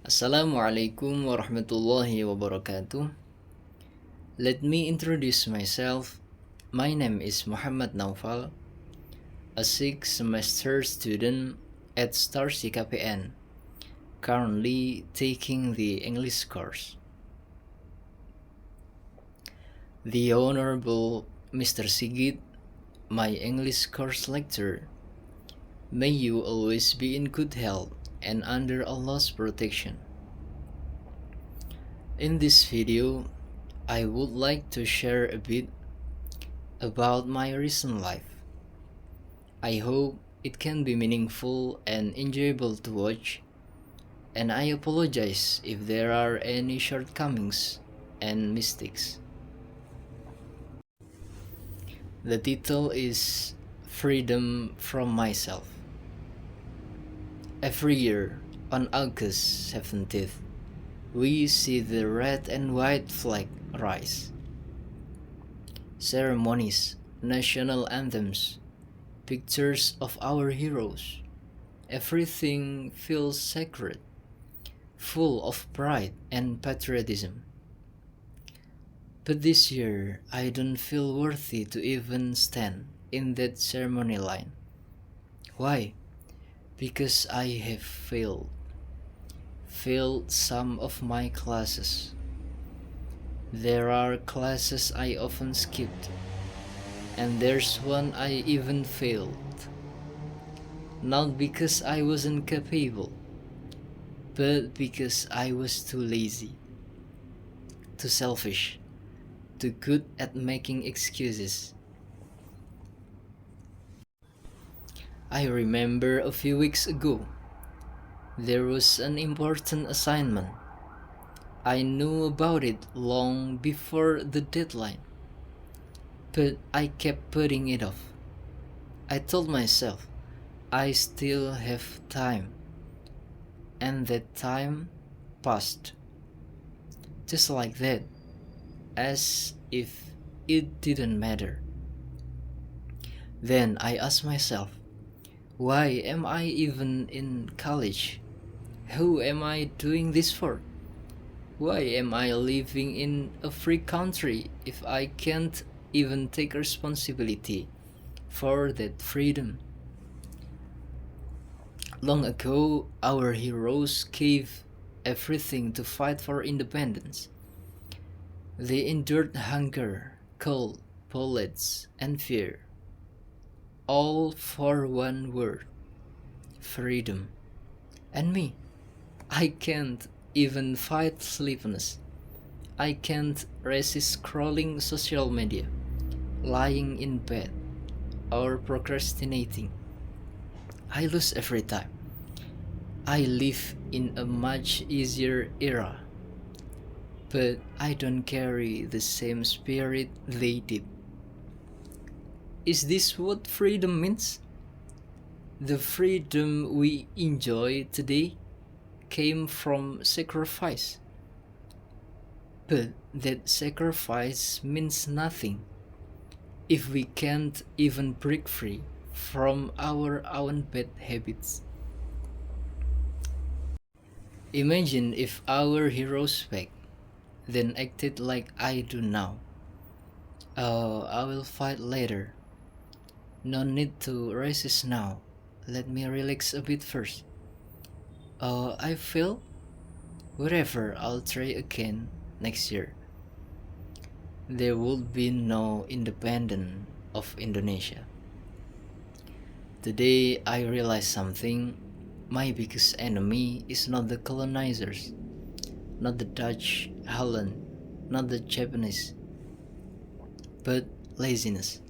Assalamualaikum warahmatullahi wabarakatuh. Let me introduce myself. My name is Muhammad Naufal, a sixth semester student at Stars KPN, currently taking the English course. The Honorable Mr. Sigit, my English course lecturer, may you always be in good health and under Allah's protection. In this video, I would like to share a bit about my recent life. I hope it can be meaningful and enjoyable to watch, and I apologize if there are any shortcomings and mistakes. The title is Freedom from Myself. Every year, on August 17th, we see the red and white flag rise. Ceremonies, national anthems, pictures of our heroes. Everything feels sacred, full of pride and patriotism. But this year, I don't feel worthy to even stand in that ceremony line. Why? Because I have failed some of my classes. There are classes I often skipped, and there's one I even failed. Not because I wasn't capable, but because I was too lazy, too selfish, too good at making excuses. I remember a few weeks ago, there was an important assignment. I knew about it long before the deadline, but I kept putting it off. I told myself I still have time, and that time passed. Just like that, as if it didn't matter. Then I asked myself, why am I even in college? Who am I doing this for? Why am I living in a free country if I can't even take responsibility for that freedom? Long ago, our heroes gave everything to fight for independence. They endured hunger, cold, bullets, and fear, all for one word: freedom. And me, I can't even fight sleepiness. I can't resist scrolling social media, lying in bed, or procrastinating. I lose every time. I live in a much easier era, but I don't carry the same spirit they did. Is this what freedom means? The freedom we enjoy today came from sacrifice. But that sacrifice means nothing if we can't even break free from our own bad habits. Imagine if our heroes back then acted like I do now. Oh, I will fight later. No need to resist now. Let me relax a bit first. Oh, I failed? Whatever, I'll try again next year. There would be no independence of Indonesia. Today I realized something. My biggest enemy is not the colonizers, not the Dutch, Holland, not the Japanese, but laziness,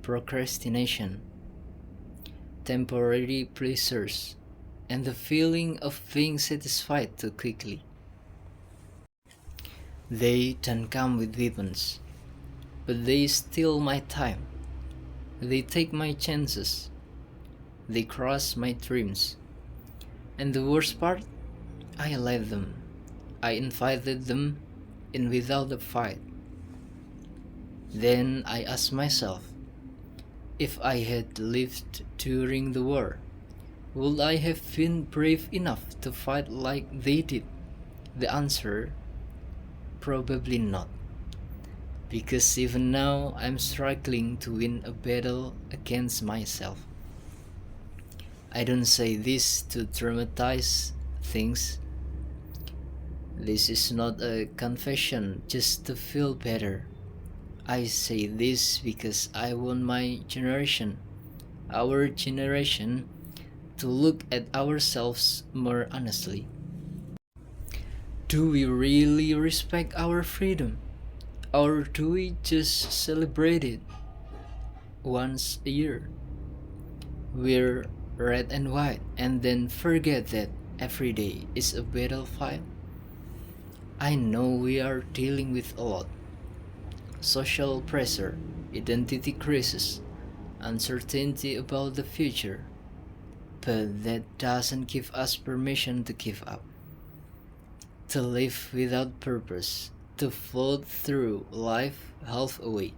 procrastination, temporary pleasures, and the feeling of being satisfied too quickly. They don't come with weapons, but they steal my time. They take my chances. They crush my dreams. And the worst part, I let them. I invited them in without a fight. Then I asked myself, if I had lived during the war, would I have been brave enough to fight like they did? The answer, probably not. Because even now, I'm struggling to win a battle against myself. I don't say this to dramatize things. This is not a confession just to feel better. I say this because I want my generation, our generation, to look at ourselves more honestly. Do we really respect our freedom? Or do we just celebrate it once a year? We're red and white and then forget that every day is a battlefield. I know we are dealing with a lot. Social pressure, identity crisis, uncertainty about the future. But that doesn't give us permission to give up. To live without purpose, to float through life half awake.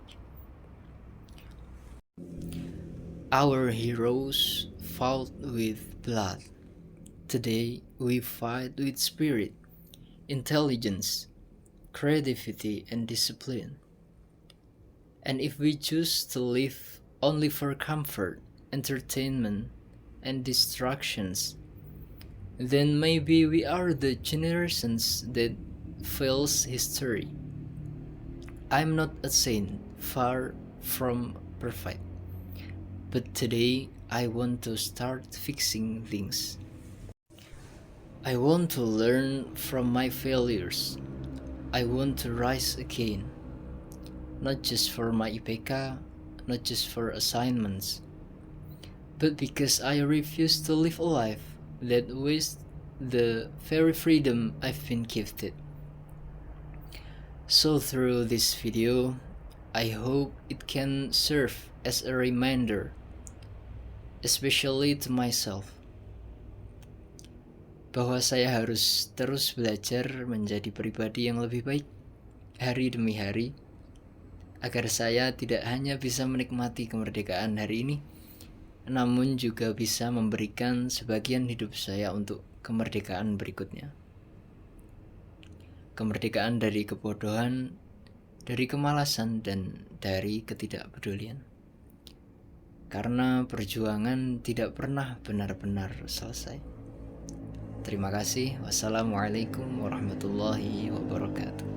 Our heroes fought with blood. Today we fight with spirit, intelligence, creativity, and discipline. And if we choose to live only for comfort, entertainment, and distractions, then maybe we are the generations that fails history. I'm not a saint, far from perfect. But today I want to start fixing things. I want to learn from my failures. I want to rise again. Not just for my IPK, not just for assignments, but because I refuse to live a life that wastes the very freedom I've been gifted. So through this video, I hope it can serve as a reminder, especially to myself, bahwa saya harus terus belajar menjadi pribadi yang lebih baik hari demi hari, agar saya tidak hanya bisa menikmati kemerdekaan hari ini, namun juga bisa memberikan sebagian hidup saya untuk kemerdekaan berikutnya. Kemerdekaan dari kebodohan, dari kemalasan, dan dari ketidakpedulian. Karena perjuangan tidak pernah benar-benar selesai. Terima kasih. Wassalamualaikum warahmatullahi wabarakatuh.